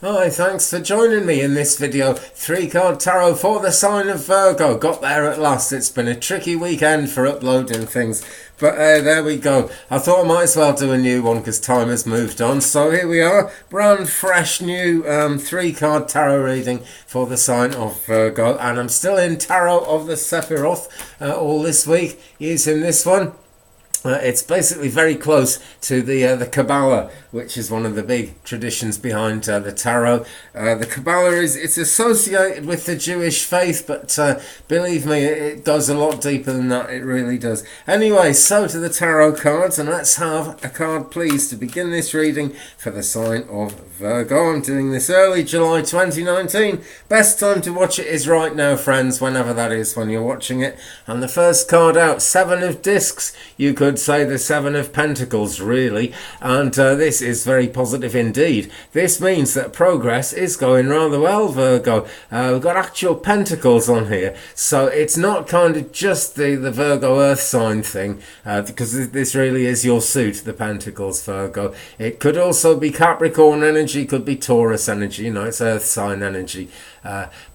Hi, thanks for joining me in this video. 3-card tarot for the sign of Virgo. Got there at last. It's been a tricky weekend for uploading things, but there we go. I thought I might as well do a new one because time has moved on. So here we are, brand fresh new 3-card tarot reading for the sign of Virgo, and I'm still in Tarot of the Sephiroth all this week using this one. It's basically very close to the Kabbalah, which is one of the big traditions behind the tarot. The Kabbalah it's associated with the Jewish faith, but believe me, it goes a lot deeper than that. It really does. Anyway, so to the tarot cards, and let's have a card, please, to begin this reading for the sign of Virgo. I'm doing this early July 2019. Best time to watch it is right now, friends, whenever that is when you're watching it. And the first card out, 7 of Discs. You could say the 7 of Pentacles, really, and this is very positive indeed. This means that progress is going rather well, Virgo. We've got actual pentacles on here, so it's not kind of just the Virgo earth sign thing, because this really is your suit, the pentacles, Virgo. It could also be Capricorn energy, could be Taurus energy, you know, it's earth sign energy,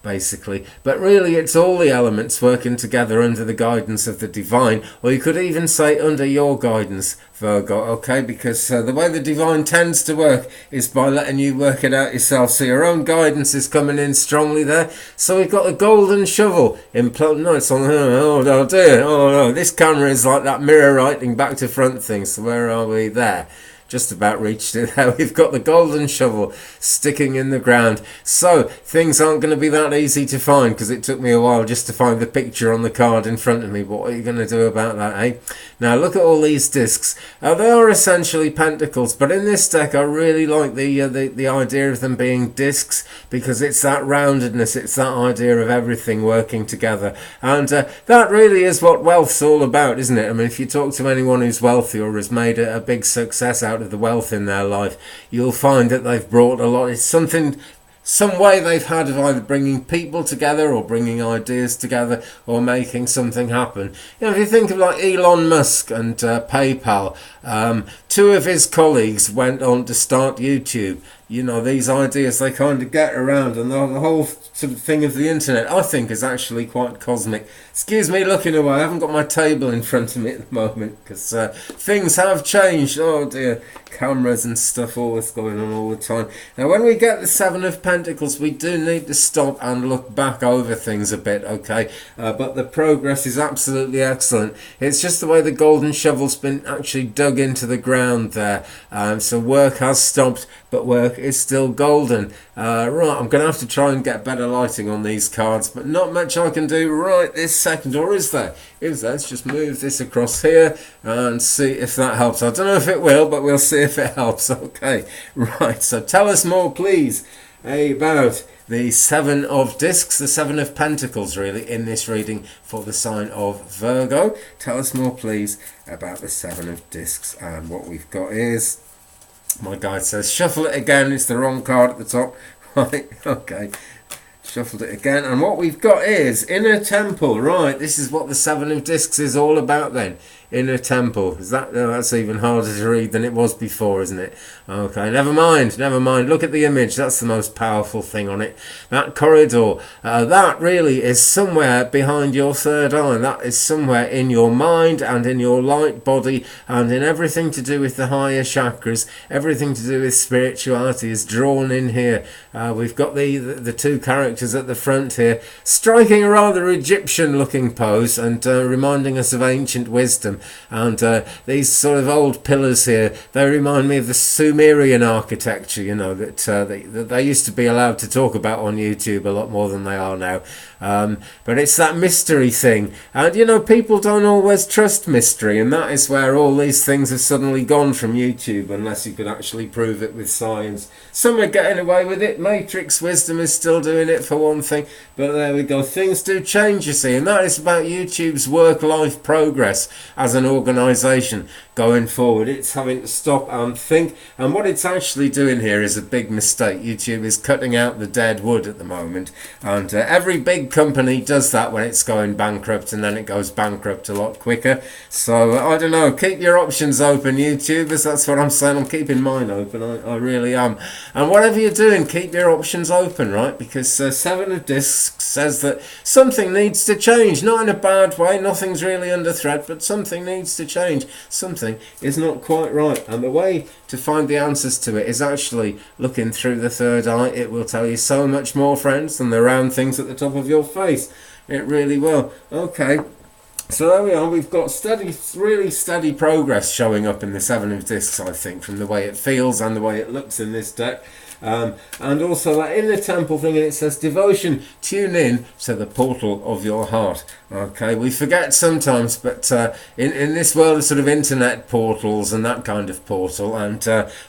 basically, but really it's all the elements working together under the guidance of the divine, or you could even say under your guidance, Virgo, okay, because the way the divine tends to work is by letting you work it out yourself, so your own guidance is coming in strongly there. So we've got the golden shovel in no, it's on, oh no, dear, oh no, this camera is like that mirror writing back to front thing, so where are we? There. Just about reached it there. We've got the golden shovel sticking in the ground. So things aren't going to be that easy to find because it took me a while just to find the picture on the card in front of me. But what are you going to do about that, eh? Now look at all these discs. They are essentially pentacles, but in this deck I really like the idea of them being discs because it's that roundedness, it's that idea of everything working together. And that really is what wealth's all about, isn't it? I mean, if you talk to anyone who's wealthy or has made a big success out of the wealth in their life, you'll find that they've brought a lot. It's some way they've had of either bringing people together or bringing ideas together or making something happen. You know, if you think of like Elon Musk and PayPal, 2 of his colleagues went on to start YouTube. You know, these ideas, they kind of get around, and the whole sort of thing of the internet, I think, is actually quite cosmic. Excuse me looking away, I haven't got my table in front of me at the moment, because things have changed. Oh dear, cameras and stuff always going on all the time. Now when we get the 7 of Pentacles, we do need to stop and look back over things a bit, okay? But the progress is absolutely excellent. It's just the way the golden shovel's been actually dug into the ground there. So work has stopped, but work is still golden. Right, I'm going to have to try and get better lighting on these cards, but not much I can do right this second, or is there? Let's just move this across here and see if that helps. I don't know if it will, but we'll see if it helps. Okay, right, so tell us more, please, about the 7 of Discs, the 7 of Pentacles, really, in this reading for the sign of Virgo. Tell us more, please, about the 7 of Discs, and what we've got is, my guide says, shuffle it again. It's the wrong card at the top. Right, okay. Shuffled it again. And what we've got is Inner Temple. Right, this is what the 7 of Discs is all about then. Inner Temple. Is that, that's even harder to read than it was before, isn't it? Okay, never mind. Look at the image. That's the most powerful thing on it. That corridor. That really is somewhere behind your third eye. That is somewhere in your mind and in your light body and in everything to do with the higher chakras. Everything to do with spirituality is drawn in here. We've got the 2 characters at the front here, striking a rather Egyptian looking pose and reminding us of ancient wisdom. And these sort of old pillars here, they remind me of the Sumerian architecture, you know, that they used to be allowed to talk about on YouTube a lot more than they are now. But it's that mystery thing, and you know, people don't always trust mystery, and that is where all these things have suddenly gone from YouTube, unless you could actually prove it with science. Some are getting away with it. Matrix wisdom is still doing it for one thing, but there we go. Things do change, you see, and that is about YouTube's work-life progress as an organisation going forward. It's having to stop and think, and what it's actually doing here is a big mistake. YouTube is cutting out the dead wood at the moment, and every big company does that when it's going bankrupt, and then it goes bankrupt a lot quicker. So I don't know, keep your options open, YouTubers. That's what I'm saying. I'm keeping mine open. I really am. And whatever you're doing, keep your options open, right? Because Seven of Discs says that something needs to change, not in a bad way. Nothing's really under threat, but something needs to change. Something is not quite right, and the way to find the answers to it is actually looking through the third eye. It will tell you so much more, friends, than the round things at the top of your face. It really will. Okay. So there we are, we've got really steady progress showing up in the Seven of Discs, I think, from the way it feels and the way it looks in this deck. And also that in the temple thing, and it says devotion, tune in to the portal of your heart. Okay, we forget sometimes, but in this world of sort of internet portals and that kind of portal, and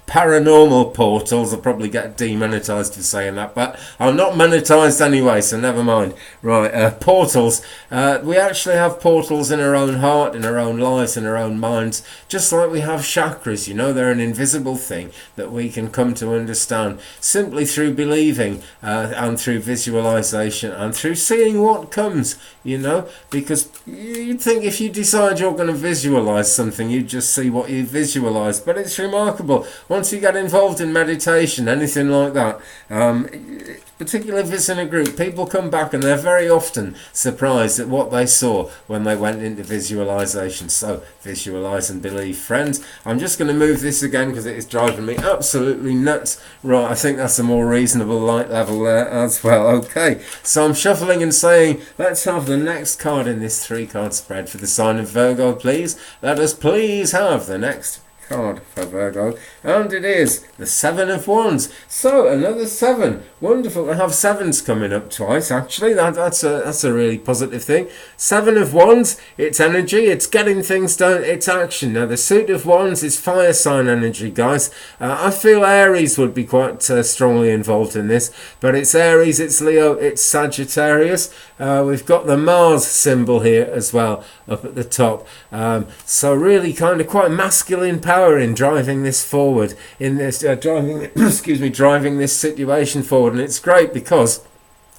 paranormal portals, I'll probably get demonetized for saying that, but I'm not monetized anyway, so never mind. Right, portals, we actually have portals in our own heart, in our own lives, in our own minds, just like we have chakras. You know, they're an invisible thing that we can come to understand simply through believing and through visualization and through seeing what comes, you know, because you'd think if you decide you're going to visualize something, you just see what you visualize. But it's remarkable. Once you get involved in meditation, anything like that, particularly if it's in a group, people come back and they're very often surprised at what they saw when they went into visualization. So visualize and believe, friends. I'm just going to move this again because it is driving me absolutely nuts. Right, I think that's a more reasonable light level there as well. Okay, so I'm shuffling and saying, let's have the next card in this 3-card spread for the sign of Virgo, please. Let us please have the next card for Virgo, and it is the Seven of Wands. So another 7. Wonderful to have 7s coming up twice, actually. That's a really positive thing. 7 of Wands, it's energy, it's getting things done, it's action. Now the Suit of Wands is fire sign energy, guys. I feel Aries would be quite strongly involved in this, but it's Aries, it's Leo, it's Sagittarius. We've got the Mars symbol here as well up at the top. So really kind of quite masculine power in driving this forward, in this driving this situation forward, and it's great because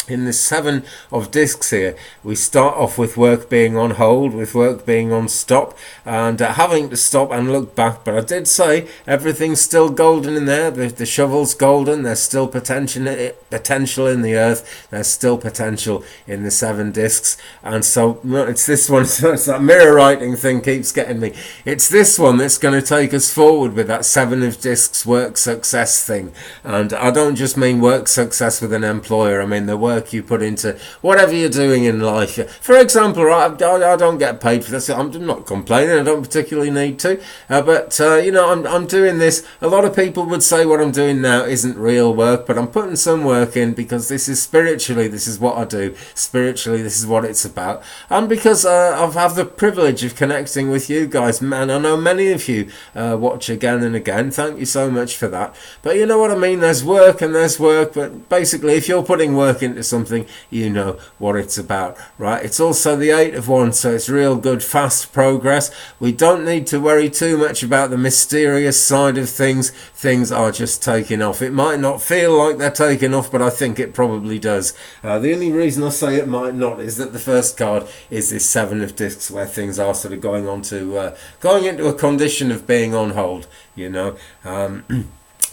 in the 7 of Discs here, we start off with work being on hold, with work being on stop, and having to stop and look back. But I did say everything's still golden in there. The shovel's golden. There's still potential in the earth. There's still potential in the 7 Discs. And so it's this one. It's that mirror writing thing keeps getting me. It's this one that's going to take us forward with that 7 of Discs work success thing. And I don't just mean work success with an employer. I mean the work you put into whatever you're doing in life. For example, right, I don't get paid for this. I'm not complaining. I don't particularly need to. But you know, I'm doing this. A lot of people would say what I'm doing now isn't real work, but I'm putting some work in because this is spiritually. This is what I do. Spiritually, this is what it's about. And because I've had the privilege of connecting with you guys, man, I know many of you watch again and again. Thank you so much for that. But you know what I mean? There's work and there's work. But basically, if you're putting work into something, you know what it's about, right? It's also the 8 of Wands, so it's real good fast progress. We don't need to worry too much about the mysterious side of things. Things are just taking off. It might not feel like they're taking off, but I think it probably does. The only reason I say it might not is that the first card is this 7 of Discs, where things are sort of going into a condition of being on hold, you know.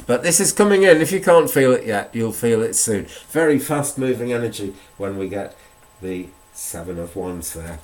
But this is coming in. If you can't feel it yet, you'll feel it soon. Very fast moving energy when we get the 7 of Wands there.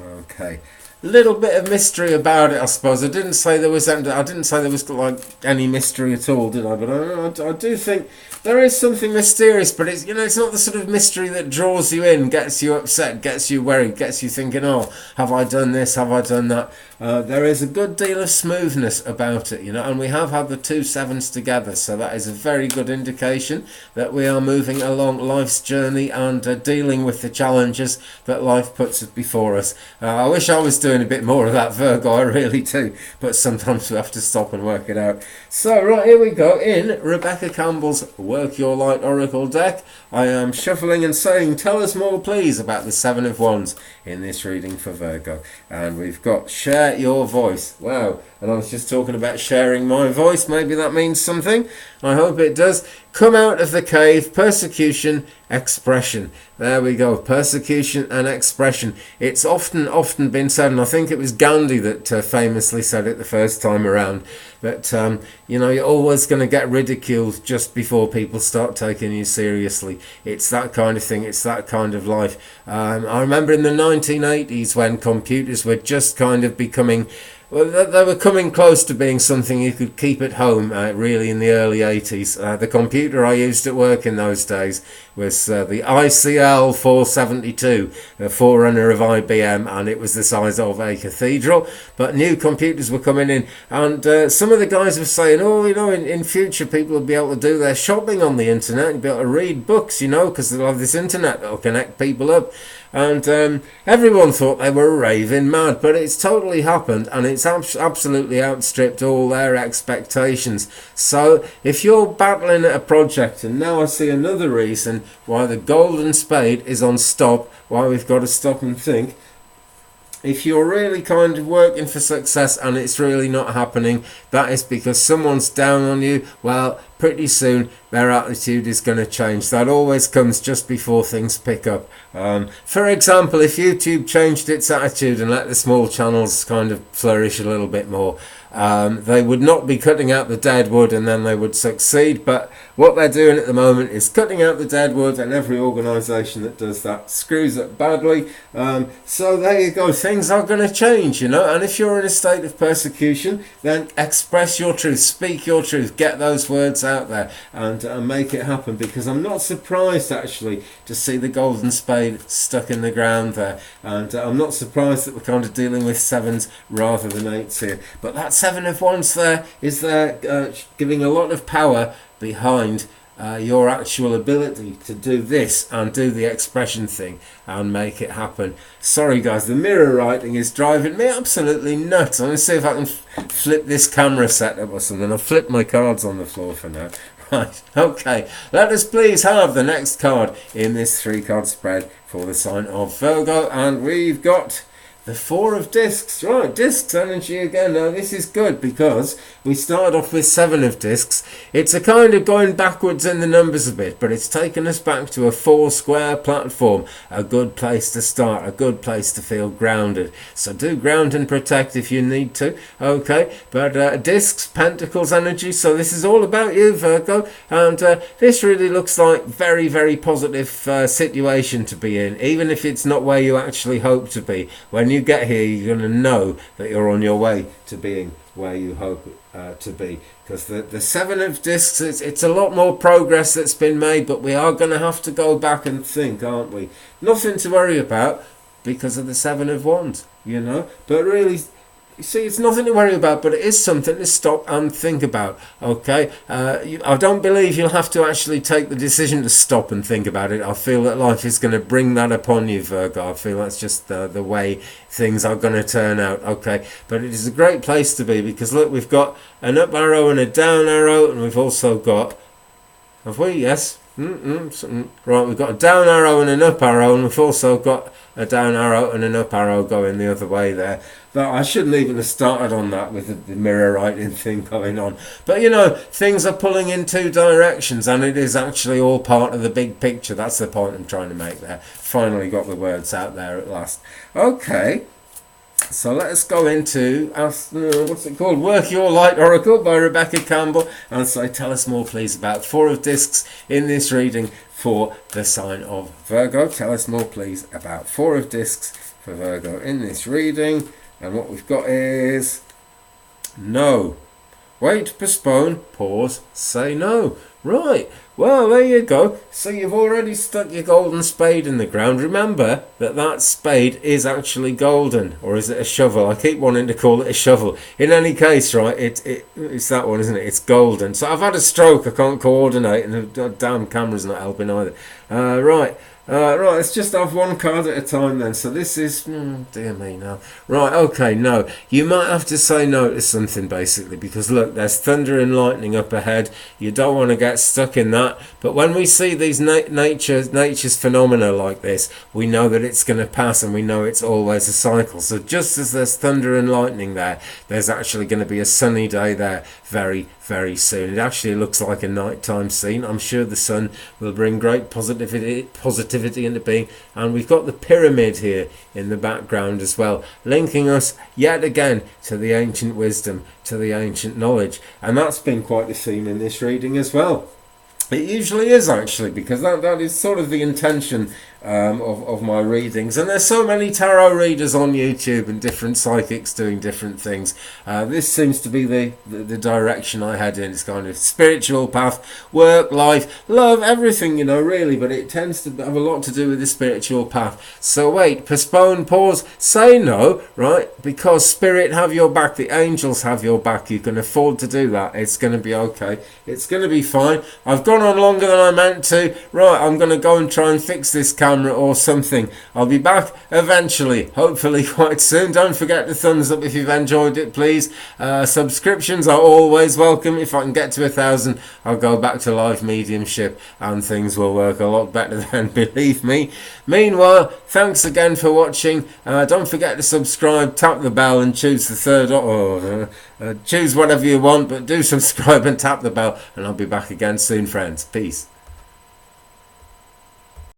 Okay. Little bit of mystery about it, I suppose. I didn't say there was like any mystery at all, did I? But I do think there is something mysterious, but it's, you know, it's not the sort of mystery that draws you in, gets you upset, gets you worried, gets you thinking, oh, have I done this, have I done that? There is a good deal of smoothness about it, you know, and we have had the 2 7s together, so that is a very good indication that we are moving along life's journey and dealing with the challenges that life puts before us. I wish I was doing doing a bit more of that, Virgo, I really do. But sometimes we have to stop and work it out. So, right, here we go. In Rebecca Campbell's Work Your Light Oracle deck, I am shuffling and saying, tell us more, please, about the Seven of Wands in this reading for Virgo. And we've got share your voice. Wow. And I was just talking about sharing my voice. Maybe that means something. I hope it does. Come out of the cave, persecution, expression. There we go, persecution and expression. It's often been said, and I think it was Gandhi that famously said it the first time around, that, you know, you're always going to get ridiculed just before people start taking you seriously. It's that kind of thing. It's that kind of life. I remember in the 1980s when computers were just kind of becoming... Well, they were coming close to being something you could keep at home, really, in the early 80s. The computer I used at work in those days was the ICL 472, the forerunner of IBM, and it was the size of a cathedral. But new computers were coming in, and some of the guys were saying, oh, you know, in future people will be able to do their shopping on the internet and be able to read books, you know, because they'll have this internet that will connect people up. And everyone thought they were raving mad, but it's totally happened, and it's absolutely outstripped all their expectations. So if you're battling at a project, and now I see another reason why the golden spade is on stop, why we've got to stop and think. If you're really kind of working for success and it's really not happening, that is because someone's down on you. Well, pretty soon their attitude is going to change. That always comes just before things pick up. For example, if YouTube changed its attitude and let the small channels kind of flourish a little bit more, they would not be cutting out the dead wood and then they would succeed. But what they're doing at the moment is cutting out the dead wood, and every organisation that does that screws up badly. So there you go, things are going to change, you know. And if you're in a state of persecution, then express your truth, speak your truth, get those words out there and make it happen. Because I'm not surprised actually to see the golden spade stuck in the ground there, and I'm not surprised that we're kind of dealing with sevens rather than eights here. But that Seven of Wands there is there giving a lot of power behind your actual ability to do this and do the expression thing and make it happen. Sorry guys, the mirror writing is driving me absolutely nuts. I'm going to see if I can flip this camera setup or something. I'll flip my cards on the floor for now. Right, okay, let us please have the next card in this 3-card spread for the sign of Virgo, and we've got the Four of Discs. Right, Discs energy again. Now this is good because we started off with 7 of Discs. It's a kind of going backwards in the numbers a bit, but it's taken us back to a 4 square platform. A good place to start, a good place to feel grounded. So do ground and protect if you need to, okay? But Discs, Pentacles energy, so this is all about you, Virgo, and this really looks like very, very positive situation to be in, even if it's not where you actually hope to be. When you get here, you're going to know that you're on your way to being where you hope to be, because the 7 of Discs, it's a lot more progress that's been made, but we are going to have to go back and think, aren't we? Nothing to worry about because of the 7 of Wands, you know, but really, you see, it's nothing to worry about, but it is something to stop and think about, okay? I don't believe you'll have to actually take the decision to stop and think about it. I feel that life is going to bring that upon you, Virgo. I feel that's just the way things are going to turn out, okay? But it is a great place to be because, look, we've got an up arrow and a down arrow, and we've also got, have we? Yes. Right, we've got a down arrow and an up arrow, and we've also got a down arrow and an up arrow going the other way there. But I shouldn't even have started on that with the mirror writing thing going on. But you know, things are pulling in 2 directions, and it is actually all part of the big picture. That's the point I'm trying to make there. Finally got the words out there at last. Okay. So let us go into, what's it called? Work Your Light Oracle by Rebecca Campbell. And so tell us more, please, about 4 of Discs in this reading for the sign of Virgo. Tell us more, please, about 4 of Discs for Virgo in this reading. And what we've got is no. Wait, postpone, pause, say no. Right, well, there you go. So you've already stuck your golden spade in the ground. Remember that spade is actually golden. Or is it a shovel? I keep wanting to call it a shovel. In any case, right, it's that one, isn't it? It's golden. So I've had a stroke. I can't coordinate, and the damn camera's not helping either. Right. Right, let's just have one card at a time then. So this is, dear me now. Right, okay, no. You might have to say no to something basically because look, there's thunder and lightning up ahead. You don't want to get stuck in that. But when we see these nature's phenomena like this, we know that it's going to pass and we know it's always a cycle. So just as there's thunder and lightning there, there's actually going to be a sunny day there very, very soon. It actually looks like a nighttime scene. I'm sure the sun will bring great positivity into being, and we've got the pyramid here in the background as well, linking us yet again to the ancient wisdom, to the ancient knowledge, and that's been quite a theme in this reading as well. It usually is actually, because that is sort of the intention of my readings. And there's so many tarot readers on YouTube and different psychics doing different things. This seems to be the direction I head in. It's kind of spiritual path, work, life, love, everything, you know, really. But it tends to have a lot to do with the spiritual path. So wait, postpone, pause, say no, right? Because spirit have your back, the angels have your back. You can afford to do that. It's going to be okay. It's going to be fine. I've gone on longer than I meant to. Right, I'm going to go and try and fix this camera or something. I'll be back eventually, hopefully quite soon. Don't forget to thumbs up if you've enjoyed it, please. Subscriptions are always welcome. If I can get to 1,000, I'll go back to live mediumship and things will work a lot better then, believe me. Meanwhile, thanks again for watching. Don't forget to subscribe, tap the bell and choose the third choose whatever you want, but do subscribe and tap the bell, and I'll be back again soon, friends. Peace.